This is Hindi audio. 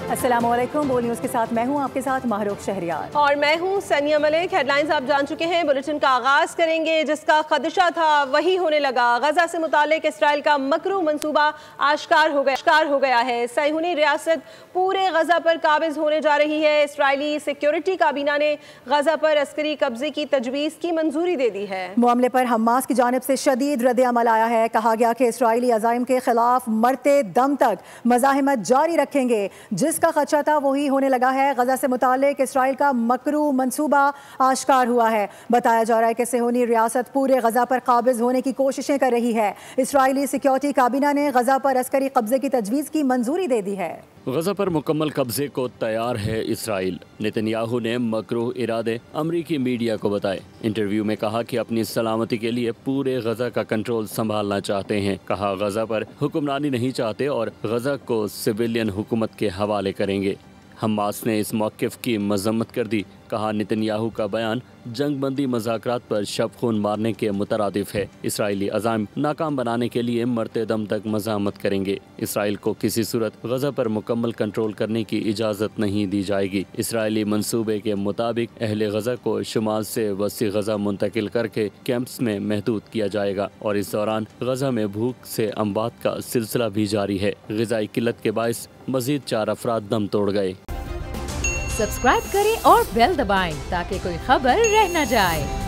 अस्सलामुअलैकुम, बोल न्यूज़ के साथ मैं हूं आपके साथ माहरूख शहरियार और मैं हूं सनिया मलिक। हेडलाइंस आप जान चुके हैं। बुलेटिन का आगाज करेंगे। जिसका खदशा था वही होने लगा। गजा से मुतालिक इसराइल का मकरू मंसूबा आश्कार हो गया है। सैहूनी रियासत पूरे गजा पर काबिज होने जा रही है। इसराइली सिक्योरिटी काबीना ने गजा पर अस्करी कब्जे की तजवीज़ की मंजूरी दे दी है। मामले पर हमास की जानिब से शदीद रद्द अमल आया है। कहा गया कि इसराइली अज़ाइम के खिलाफ मरते दम तक मज़ाहिमत जारी रखेंगे। जिसका खदशा था वही होने लगा है। गजा से मुतालिक इसराइल का मकरू मंसूबा आश्कार हुआ है। बताया जा रहा है कि सैहूनी रियासत पूरे गजा पर काबिज होने की कोशिशें कर रही है। इसराइली सिक्योरिटी काबीना ने गजा पर अस्करी कब्जे की तजवीज़ की मंजूरी दे दी है। गजा पर मुकम्मल कब्जे को तैयार है इसराइल। नेतन्याहू ने मकरूह इरादे अमरीकी मीडिया को बताए। इंटरव्यू में कहा कि अपनी सलामती के लिए पूरे गजा का कंट्रोल संभालना चाहते हैं। कहा गजा पर हुक्मरानी नहीं चाहते और गजा को सिविलियन हुकूमत के हवाले करेंगे। हमास ने इस मौक़िफ़ की मजम्मत कर दी। कहा नेतन्याहू का बयान जंग बंदी मज़ाकरात पर शब खून मारने के मुतरादिफ है। इसराइली अज़ाइम नाकाम बनाने के लिए मरते दम तक मज़ामत करेंगे। इसराइल को किसी सूरत गजा पर मुकम्मल कंट्रोल करने की इजाज़त नहीं दी जाएगी। इसराइली मंसूबे के मुताबिक अहले गजा को शुमाल से वसी गजा मुंतकिल करके कैंप्स में महदूद किया जाएगा और इस दौरान गजा में भूख से अमवात का सिलसिला भी जारी है। ग़िज़ाई किल्लत के बाइस मज़ीद 4 अफराद दम तोड़ गए। सब्सक्राइब करें और बेल दबाएं ताकि कोई खबर रह न जाए।